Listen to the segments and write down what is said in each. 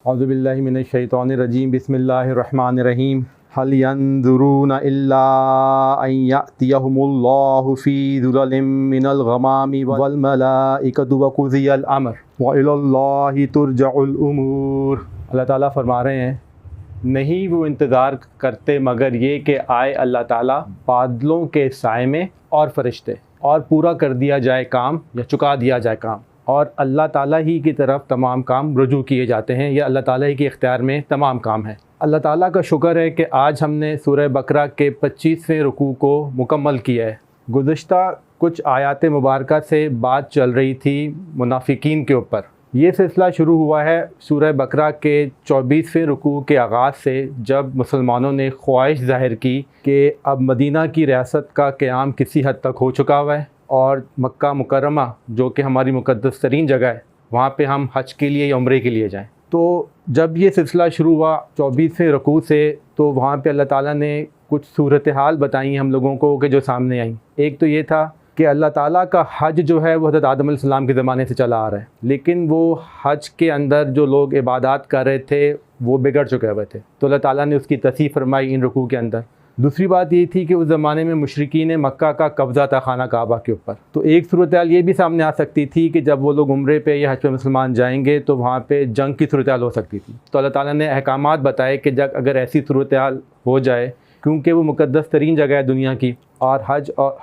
औज़ुबिल्लाहि मिनश्शैतानिर्रजीम बिस्मिल्लाहिर्रहमानिर्रहीम हल यंज़ुरूना इल्ला अन यअतियहुमुल्लाहु फ़ी ज़ुललिम मिनल ग़मामि वल मलाइकतु व क़ुज़ियल अम्र व इलल्लाहि तुरजउल उमूर। अल्लाह ताला फरमा रहे हैं, नहीं वो इंतज़ार करते मगर ये कि आए अल्लाह ताला बादलों के साए में और फ़रिश्ते, और पूरा कर दिया जाए काम या चुका दिया जाए काम, और अल्लाह ताला ही की तरफ तमाम काम रुजू किए जाते हैं या अल्लाह ताला ही के इख्तियार में तमाम काम है। अल्लाह ताला का शुक्र है कि आज हमने सूरह बकरा के 25वें रुकू को मुकम्मल किया है। गुज़िश्ता कुछ आयात मुबारका से बात चल रही थी मुनाफिकीन के ऊपर। ये सिलसिला शुरू हुआ है सूरह बकरा के 24वें रुकू के आगाज़ से, जब मुसलमानों ने ख्वाहिश ज़ाहिर की कि अब मदीना की रियासत का क़याम किसी हद तक हो चुका हुआ है और मक्का मुकर्रमा जो कि हमारी मुक़द्दस तरीन जगह है, वहाँ पे हम हज के लिए या उम्रे के लिए जाएं। तो जब ये सिलसिला शुरू हुआ 24वें रुकू से, तो वहाँ पे अल्लाह ताला ने कुछ सूरत हाल बताई हम लोगों को कि जो सामने आई। एक तो ये था कि अल्लाह ताला का हज जो है वो हज़रत आदम अलैहिस्सलाम के ज़माने से चला आ रहा है, लेकिन वो हज के अंदर जो लोग इबादत कर रहे थे वो बिगड़ चुके हुए थे, तो अल्लाह ताला ने उसकी तस्हीह फरमाई इन रुकू के अंदर। दूसरी बात ये थी कि उस ज़माने में मुशरिकीन मक्का का कब्ज़ा था खाना काबा के ऊपर। तो एक सूरत हाल ये भी सामने आ सकती थी कि जब वो लोग उम्रे पे या हज पे मुसलमान जाएंगे तो वहाँ पे जंग की सूरत हाल हो सकती थी। तो अल्लाह ताला ने अहकामात बताए कि जब अगर ऐसी सूरत हाल हो जाए, क्योंकि वो मुक़द्दस तरीन जगह है दुनिया की, और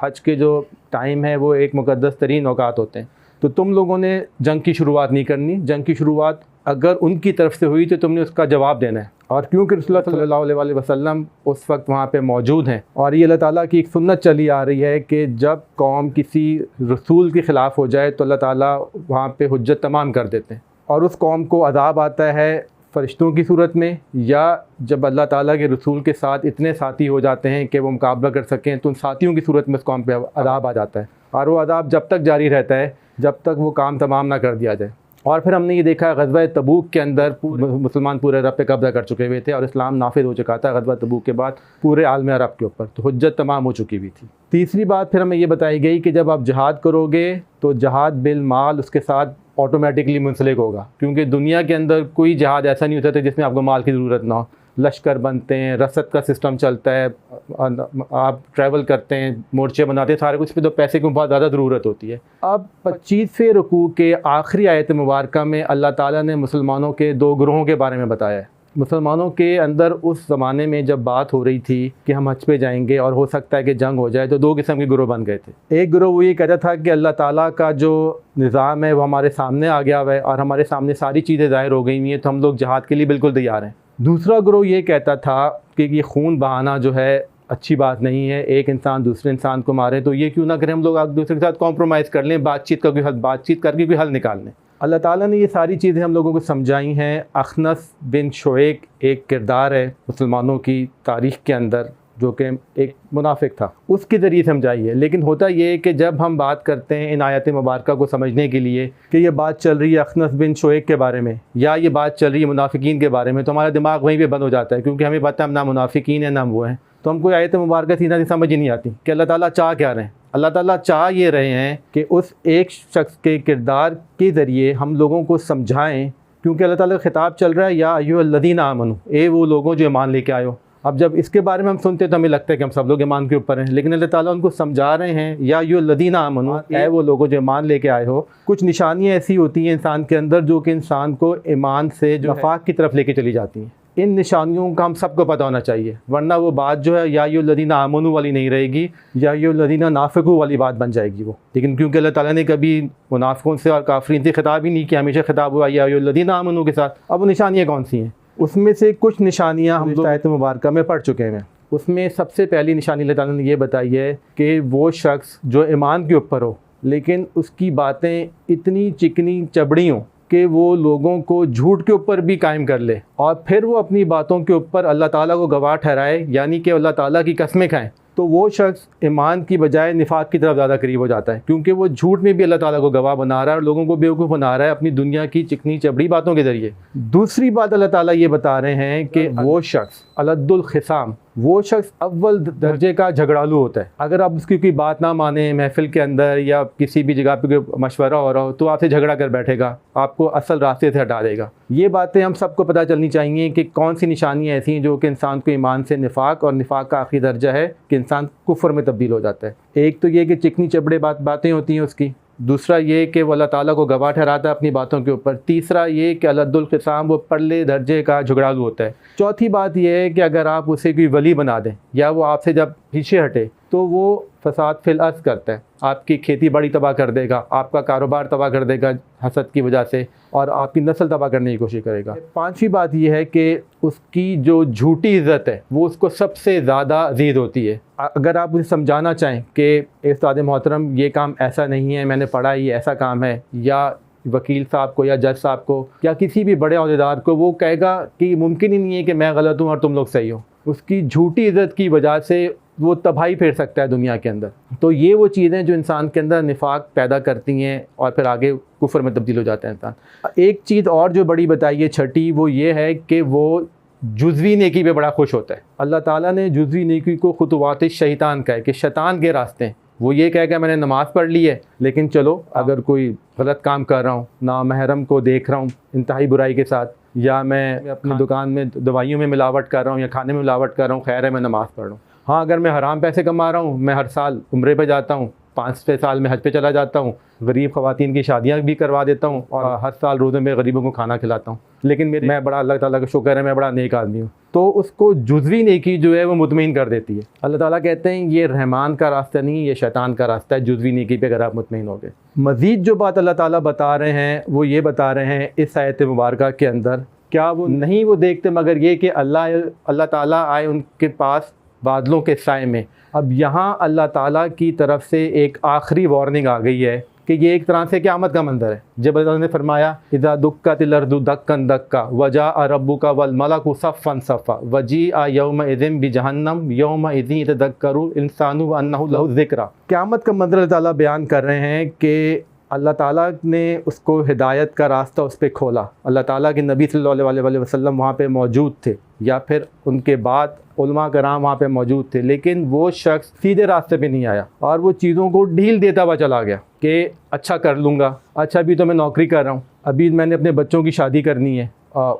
हज के जो टाइम है वो एक मुक़द्दस तरीन औकात होते हैं, तो तुम लोगों ने जंग की शुरुआत नहीं करनी। जंग की शुरुआत अगर उनकी तरफ से हुई तो तुमने उसका जवाब देना है। और क्योंकि रसूलुल्लाह सल्लल्लाहु अलैहि वसल्लम उस वक्त वहाँ पे मौजूद हैं, और ये अल्लाह ताला की एक सुन्नत चली आ रही है कि जब कौम किसी रसूल के ख़िलाफ़ हो जाए तो अल्लाह ताला वहाँ पे हुज्जत तमाम कर देते हैं, और उस कौम को अज़ाब आता है फ़रिश्तों की सूरत में, या जब अल्लाह ताला के रसूल के साथ इतने साथी हो जाते हैं कि वो मुकाबला कर सकें तो उन साथियों की सूरत में उस कौम पे अज़ाब आ जाता है, और वो अज़ाब जब तक जारी रहता है जब तक वो काम तमाम ना कर दिया जाए। और फिर हमने ये देखा ग़ज़वा तबूक के अंदर मुसलमान पूरे अरब पे कब्ज़ा कर चुके हुए थे और इस्लाम नाफिज़ हो चुका था ग़ज़वा तबूक के बाद पूरे आलम अरब के ऊपर, तो हुज्जत तमाम हो चुकी हुई थी। तीसरी बात फिर हमें ये बताई गई कि जब आप जहाद करोगे तो जहाद बिल माल उसके साथ ऑटोमेटिकली मुंसलिक होगा, क्योंकि दुनिया के अंदर कोई जहाद ऐसा नहीं होता था जिसमें आपको माल की ज़रूरत ना हो। लश्कर बनते हैं, रसद का सिस्टम चलता है, आप ट्रैवल करते हैं, मोर्चे बनाते हैं, सारे कुछ पे तो पैसे की बहुत ज़्यादा ज़रूरत होती है। अब 25वें रुकू के आखिरी आयत मुबारका में अल्लाह ताला ने मुसलमानों के दो ग्रोहों के बारे में बताया है। मुसलमानों के अंदर उस ज़माने में जब बात हो रही थी कि हम हज पे जाएंगे और हो सकता है कि जंग हो जाए, तो दो किस्म के ग्रोह बन गए थे। एक ग्रोह वो ये कहता था कि अल्लाह ताला का जो निज़ाम है वो हमारे सामने आ गया हुआ है और हमारे सामने सारी चीज़ें ज़ाहिर हो गई हुई हैं, तो हम लोग जहाद के लिए बिल्कुल तैयार हैं। दूसरा ग्रोह ये कहता था कि ये खून बहाना जो है अच्छी बात नहीं है, एक इंसान दूसरे इंसान को मारे तो ये क्यों ना करें, हम लोग एक दूसरे के साथ कॉम्प्रोमाइज़ कर लें, बातचीत करके कोई हल निकाल लें। अल्लाह ताला ने ये सारी चीज़ें हम लोगों को समझाई हैं। अखनस बिन शोएक एक किरदार है मुसलमानों की तारीख़ के अंदर जो कि एक मुनाफिक था, उसके ज़रिए समझाई है। लेकिन होता ये है कि जब हम बात करते हैं इन आयत मुबारका को समझने के लिए कि ये बात चल रही है अखनस बिन शोएक के बारे में या ये बात चल रही है मुनाफिकीन के बारे में, तो हमारा दिमाग वहीं पे बंद हो जाता है, क्योंकि हमें पता है हम ना मुनाफिकीन है ना वो हैं, तो हमको आयत मुबारका सीधा से समझ ही नहीं आती कि अल्लाह ताला चाह क्या रहे हैं। अल्लाह ताला चाह ये रहे हैं कि उस एक शख्स के किरदार के ज़रिए हम लोगों को समझाएँ, क्योंकि अल्लाह ताला का खिताब चल रहा है या अय्युहल्लज़ीना आमनू, ए वो लोगों जो ईमान लेके आए हो। अब जब इसके बारे में हम सुनते हैं तो हमें लगता है कि हम सब लोग ईमान के ऊपर हैं, लेकिन अल्लाह ताला उनको समझा रहे हैं या अय्युहल्लज़ीना आमनू, ए वो लोगों जो ईमान लेके आए हो। कुछ निशानियाँ ऐसी होती हैं इंसान के अंदर जो कि इंसान को ईमान से जो नफाक की तरफ लेके चली जाती हैं। इन निशानियों का हम सबको पता होना चाहिए, वरना वो बात जो है या अय्युहल्लज़ीना आमनू वाली नहीं रहेगी या अय्युहल्लज़ीना नाफ़िक़ू वाली बात बन जाएगी वो। लेकिन क्योंकि अल्लाह ताला ने कभी मुनाफ़िक़ों से और काफ़िरीन से खिताब ही नहीं किया, हमेशा खिताब हुआ या अय्युहल्लज़ीना आमनू के साथ। अब वो निशानियाँ कौन सी हैं? उसमें से कुछ निशानियाँ हम लोग आयत मुबारका में पढ़ चुके हैं। उसमें सबसे पहली निशानी अल्लाह ताला ने ये बताई है कि वो शख्स जो ईमान के ऊपर हो लेकिन उसकी बातें इतनी चिकनी चबड़ी हों कि वो लोगों को झूठ के ऊपर भी कायम कर ले और फिर वो अपनी बातों के ऊपर अल्लाह ताला को गवाह ठहराए, यानी कि अल्लाह ताला की कसमें खाएं, तो वो शख्स ईमान की बजाय निफाक की तरफ ज़्यादा करीब हो जाता है, क्योंकि वो झूठ में भी अल्लाह ताला को गवाह बना रहा है और लोगों को बेवकूफ़ बना रहा है अपनी दुनिया की चिकनी चबड़ी बातों के ज़रिए। दूसरी बात अल्लाह ताला ये बता रहे हैं कि वो शख्स अलद्दुल खिसाम, वो शख्स अव्वल दर्जे का झगड़ालू होता है। अगर आप उसकी कोई बात ना माने महफिल के अंदर या किसी भी जगह पे कोई मशवरा हो रहा हो तो आपसे झगड़ा कर बैठेगा, आपको असल रास्ते से हटा देगा। ये बातें हम सबको पता चलनी चाहिए कि कौन सी निशानियाँ ऐसी हैं जो कि इंसान को ईमान से निफाक, और निफाक का आखिरी दर्जा है कि इंसान कुफ्र में तब्दील हो जाता है। एक तो ये कि चिकनी चपड़े बातें होती हैं उसकी, दूसरा ये कि वो अल्लाह ताला को गवाह ठहराता है अपनी बातों के ऊपर, तीसरा ये कि अलद्दुल क़िसाम वो परले दर्जे का झगड़ालू होता है। चौथी बात ये है कि अगर आप उसे कोई वली बना दें या वो आपसे जब पीछे हटे तो वो फसाद फिल अर्ज़ करता है, आपकी खेती बाड़ी तबाह कर देगा, आपका कारोबार तबाह कर देगा हसद की वजह से, और आपकी नस्ल तबाह करने की कोशिश करेगा। पांचवी बात यह है कि उसकी जो झूठी इज़्ज़त है वो उसको सबसे ज़्यादा अज़ीज़ होती है। अगर आप उसे समझाना चाहें कि उस्ताद मोहतरम ये काम ऐसा नहीं है, मैंने पढ़ा ये ऐसा काम है, या वकील साहब को या जज साहब को या किसी भी बड़े अहदेदार को, वो कहेगा कि मुमकिन ही नहीं है कि मैं गलत हूँ और तुम लोग सही हो। उसकी झूठी इज़्ज़त की वजह से वो तबाही फेर सकता है दुनिया के अंदर। तो ये वो चीज़ें जो इंसान के अंदर निफाक पैदा करती हैं और फिर आगे कुफ्र में तब्दील हो जाता है इंसान। एक चीज़ और जो बड़ी बताई है छठी, वो ये है कि वो जुज़वी नेकी पे बड़ा खुश होता है। अल्लाह ताला ने जुज़वी नेकी को खुतवात शैतान कहा है कि शैतान के रास्ते हैं। वो ये कह के मैंने नमाज़ पढ़ ली है, लेकिन चलो अगर कोई गलत काम कर रहा हूँ, ना महरम को देख रहा हूँ इंतहाई बुराई के साथ, या मैं अपनी दुकान में दवाइयों में मिलावट कर रहा हूँ या खाने में मिलावट कर रहा हूँ, खैर है मैं नमाज़ पढ़ रहा हूँ। हाँ, अगर मैं हराम पैसे कमा रहा हूँ, मैं हर साल उम्रे पे जाता हूँ, 5 साल में हज पे चला जाता हूँ, गरीब ख़वातीन की शादियाँ भी करवा देता हूँ और हर साल रोज़े में गरीबों को खाना खिलाता हूँ, लेकिन मैं बड़ा अल्लाह ताला का शुक्र है मैं बड़ा नेक आदमी हूँ। तो उसको जुज़वी नेकी जो है वो मुतमईन कर देती है। अल्लाह ताला कहते हैं ये रहमान का रास्ता नहीं, ये शैतान का रास्ता है जुज़वी नेकी पे अगर आप मुतमईन हो गए। मज़ीद जो बात अल्लाह ताला बता रहे हैं वो ये बता रहे हैं इस आयत मुबारका के अंदर, क्या वो नहीं वो देखते मगर ये कि अल्लाह ताला आए उनके पास बादलों के साए में। अब यहाँ अल्लाह ताला की तरफ से एक आखिरी वार्निंग आ गई है कि ये एक तरह से क़यामत का मंजर है। जब अल्लाह ने फरमाया इज़ा दुक्कतिल अर्दु दक्कन दक्का वजाअ रब्बुका वल मलकु सफ़्फ़न सफ़्फ़ा वजीअ यौमइज़िन बिजहन्नम यौमइज़िन यतज़क्करुल इंसानु व अन्नहु लहु ज़िक्रा। क़यामत का मंजर अल्लाह ताला बयान कर रहे हैं कि अल्लाह ताला ने उसको हिदायत का रास्ता उस पर खोला। अल्लाह ताला के नबी सल्लल्लाहु अलैहि वसल्लम वहाँ पे मौजूद थे या फिर उनके बाद उलमा कराम वहाँ पे मौजूद थे, लेकिन वो शख्स सीधे रास्ते पे नहीं आया और वो चीज़ों को ढील देता हुआ चला गया कि अच्छा कर लूँगा, अच्छा अभी तो मैं नौकरी कर रहा हूँ, अभी मैंने अपने बच्चों की शादी करनी है,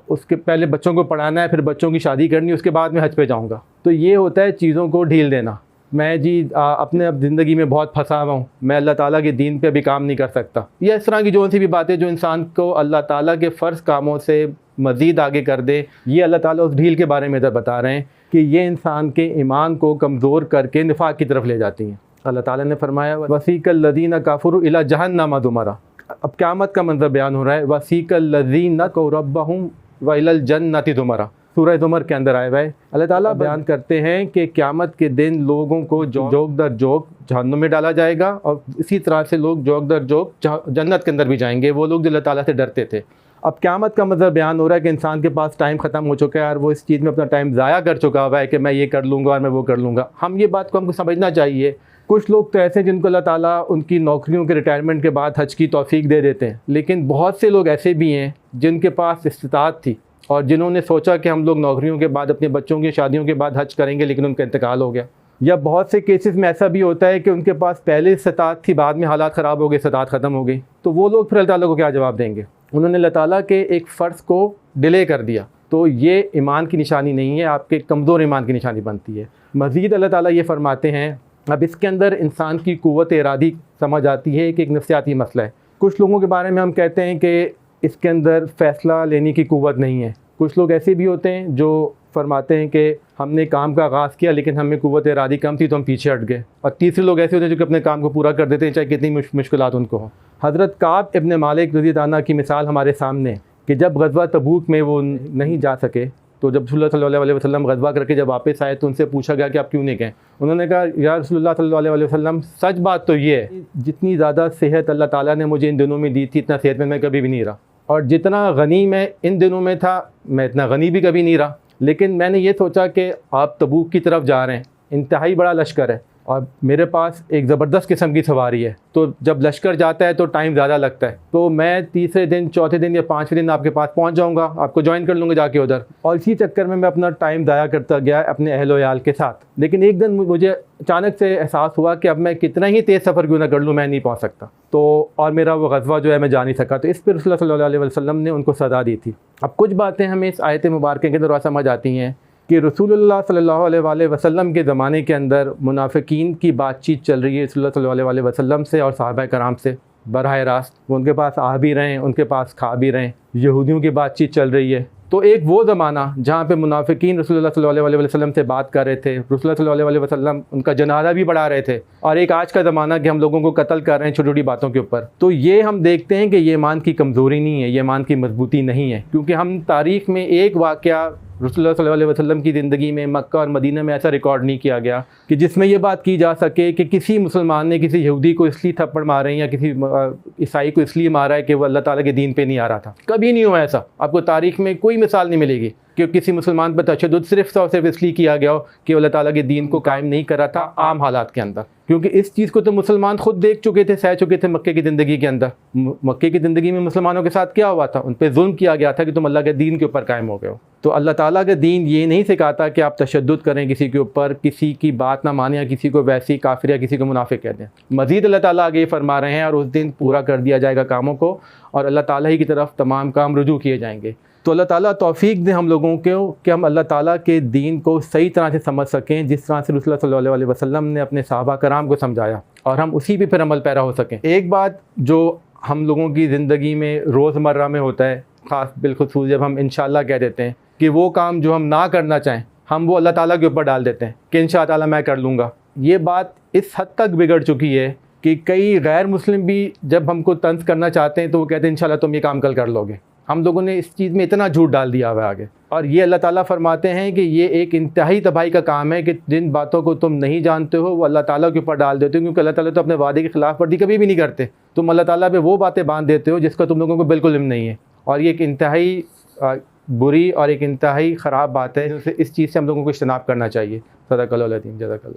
उसके पहले बच्चों को पढ़ाना है, फिर बच्चों की शादी करनी है, उसके बाद मैं हज पे जाऊँगा। तो ये होता है चीज़ों को ढील देना। मैं जी अपने अब ज़िंदगी में बहुत फंसा हुआ हूँ, मैं अल्लाह ताला के दीन पे भी काम नहीं कर सकता, या इस तरह की जो सी भी बातें जो इंसान को अल्लाह ताला के फ़र्ज़ कामों से मज़ीद आगे कर दे, ये अल्लाह ताला उस ढील के बारे में इधर बता रहे हैं कि ये इंसान के ईमान को कमज़ोर करके निफाक की तरफ ले जाती हैं। अल्लाह ताला ने फरमाया वसीक़ल लज़ीना काफ़रू इला जहन्नम ज़ुमरा। अब क़यामत का मंज़र बयान हो रहा है, वसीक़ल लज़ीना रब्बहुम व इलल जन्नति ज़ुमरा। सूरह ज़ुमर के अंदर आया हुआ है। अल्लाह ताला बयान करते हैं कि क़यामत के दिन लोगों को जोक दर जोक जहन्नुम में डाला जाएगा और इसी तरह से लोग जोक दर जोक जन्नत के अंदर भी जाएंगे, वो लोग जो अल्लाह ताला से डरते थे। अब क़यामत का मंज़र बयान हो रहा है कि इंसान के पास टाइम ख़त्म हो चुका है और वो इस चीज़ में अपना टाइम ज़ाया कर चुका हुआ है कि मैं ये कर लूँगा और मैं वो कर लूँगा। हम ये बात को हमको समझना चाहिए। कुछ लोग तो ऐसे जिनको अल्लाह ताला उनकी नौकरियों के रिटायरमेंट के बाद हज की तौफ़ीक दे देते हैं, लेकिन बहुत से लोग ऐसे भी हैं जिनके पास इस्तिताअत थी और जिन्होंने सोचा कि हम लोग नौकरियों के बाद अपने बच्चों की शादियों के बाद हज करेंगे, लेकिन उनका इंतकाल हो गया। या बहुत से केसेस में ऐसा भी होता है कि उनके पास पहले इस्तिताअत थी, बाद में हालात ख़राब हो गए, इस्तिताअत ख़त्म हो गई, तो वो लोग फिर अल्लाह ताला को क्या जवाब देंगे? उन्होंने अल्लाह ताला के एक फ़र्ज़ को डिले कर दिया। तो ये ईमान की निशानी नहीं है, आपके कमज़ोर ईमान की निशानी बनती है। मज़ीद अल्लाह ताला ये फ़रमाते हैं, अब इसके अंदर इंसान की क़ुव्वत इरादी समझ आती है कि एक नफ्सियाती मसला है। कुछ लोगों के बारे में हम कहते हैं कि इसके अंदर फ़ैसला लेने की क़ुव्वत नहीं है। कुछ लोग ऐसे भी होते हैं जो फरमाते हैं कि हमने काम का आगाज़ किया लेकिन हमें क़ुव्वत इरादी कम थी तो हम पीछे हट गए। और तीसरे लोग ऐसे होते हैं जो कि अपने काम को पूरा कर देते हैं चाहे कितनी मुश्किलात उनको हो। हज़रत काब इब्न मालिक रज़ी अल्लाह अन्हु की मिसाल हमारे सामने कि जब ग़ज़वा तबूक में वो नहीं जा सके, तो जब रसूलुल्लाह सल्लल्लाहु अलैहि वसल्लम ग़ज़वा करके जब वापस आए तो उनसे पूछा गया कि आप क्यों नहीं गए? उन्होंने कहा या रसूलुल्लाह सल्लल्लाहु अलैहि वसल्लम, सच बात तो ये है जितनी ज़्यादा सेहत अल्लाह ताला ने मुझे इन दिनों में दी थी इतना सेहतमंद मैं कभी भी नहीं रहा, और जितना गनी मैं इन दिनों में था मैं इतना गनी भी कभी नहीं रहा। लेकिन मैंने ये सोचा कि आप तबूक की तरफ जा रहे हैं, इंतहाई बड़ा लश्कर है, और मेरे पास एक ज़बरदस्त किस्म की सवारी है, तो जब लश्कर जाता है तो टाइम ज़्यादा लगता है, तो मैं तीसरे दिन, चौथे दिन या पाँचवें दिन आपके पास पहुंच जाऊंगा, आपको ज्वाइन कर लूँगा जाके उधर। और इसी चक्कर में मैं अपना टाइम ज़ाया करता गया अपने अहलो याल के साथ। लेकिन एक दिन मुझे अचानक से एहसास हुआ कि अब मैं कितना ही तेज़ सफ़र क्यों ना कर लूँ, मैं नहीं पहुँच सकता। तो और मेरा वो ग़ज़वा जो है मैं जा नहीं सका, तो इस पर रसूलुल्लाह सल्लल्लाहु अलैहि वसल्लम ने उनको सज़ा दी थी। अब कुछ बातें हमें इस आयत मुबारक के अंदर समझ आती हैं कि रसूलुल्लाह सल्लल्लाहु अलैहि वसल्लम के ज़माने के अंदर मुनाफिकीन की बातचीत चल रही है रसूलुल्लाह सल्लल्लाहु अलैहि वसल्लम से और सहाबा कराम से बराह रास्त। वो उनके पास आ भी रहे हैं, उनके पास खा भी रहे हैं, यहूदियों की बातचीत चल रही है। तो एक वो ज़माना जहाँ पे मुनाफिकीन रसूलुल्लाह सल्लल्लाहु अलैहि वसल्लम से बात कर रहे थे, रसूलुल्लाह सल्लल्लाहु अलैहि वसल्लम उनका जनाजा भी बढ़ा रहे थे, और एक आज का ज़माना कि हम लोगों को कत्ल कर रहे हैं छोटी छोटी बातों के ऊपर। तो ये हम देखते हैं कि ये ईमान की कमज़ोरी नहीं है, ये ईमान की मजबूती नहीं है, क्योंकि हम तारीख़ में एक वाक़या रसूलुल्लाह सल्लल्लाहु अलैहि वसल्लम की ज़िंदगी में मक्का और मदीना में ऐसा रिकॉर्ड नहीं किया गया कि जिसमें ये बात की जा सके कि किसी मुसलमान ने किसी यहूदी को इसलिए थप्पड़ मारे हैं या किसी ईसाई को इसलिए मारा है कि वो अल्लाह ताला के दीन पे नहीं आ रहा था। कभी नहीं हुआ ऐसा, आपको तारीख़ में कोई मिसाल नहीं मिलेगी कि किसी मुसलमान पर तशद्दुद सिर्फ इसलिए किया गया हो कि अल्लाह ताला के दीन को कायम नहीं कर रहा था आम हालात के अंदर। क्योंकि इस चीज़ को तो मुसलमान खुद देख चुके थे, सह चुके थे मक्के की ज़िंदगी के अंदर। मक्के की ज़िंदगी में मुसलमानों के साथ क्या हुआ था, उन पर जुल्म किया गया था कि तुम अल्लाह के दीन के ऊपर कायम हो गए हो। तो अल्लाह ताला का दीन ये नहीं सिखाता कि आप तशद्दुद करें किसी के ऊपर, किसी की बात ना माने, या किसी को वैसी काफिर या किसी को मुनाफिक कह दें। मज़ीद अल्लाह ताला आगे फरमा रहे हैं और उस दिन पूरा कर दिया जाएगा कामों को और अल्लाह ताला ही की तरफ तमाम काम रुजू किए जाएंगे। तो अल्लाह ताला तौफीक दे हम लोगों को कि हम अल्लाह ताला के दीन को सही तरह से समझ सकें, जिस तरह से रसूलुल्लाह सल्लल्लाहु अलैहि वसल्लम ने अपने सहाबा कराम को समझाया, और हम उसी पे फिर अमल पैरा हो सकें। एक बात जो हम लोगों की ज़िंदगी में रोज़मर्रा में होता है, ख़ास बिलखुसूस जब हम इंशाअल्लाह कह देते हैं कि वो काम जो हम ना करना चाहें हम वो अल्लाह ताला के ऊपर डाल देते हैं कि इंशाअल्लाह ताला मैं कर लूँगा। ये बात इस हद तक बिगड़ चुकी है कि कई गैर मुस्लिम भी जब हमको तंज करना चाहते हैं तो वो कहते हैं इंशाअल्लाह तुम ये काम कल कर लोगे। हम लोगों ने इस चीज़ में इतना झूठ डाल दिया हुआ है आगे। और ये अल्लाह ताला फरमाते हैं कि ये एक इंतहाई तबाही का काम है कि जिन बातों को तुम नहीं जानते हो वो अल्लाह ताला के ऊपर डाल देते हो, क्योंकि अल्लाह ताला तो अपने वादे की खिलाफ वर्जी कभी भी नहीं करते। तुम अल्लाह ताला पे वो बातें बांध देते हो जिसका तुम लोगों को बिल्कुल इल्म नहीं है, और ये एक इंतहाई बुरी और एक इंतहाई ख़राब बात है। इस चीज़ से हम लोगों को इज्तनाब करना चाहिए। सदक़ल्लाहुल अज़ीम। जज़ाकल्लाह।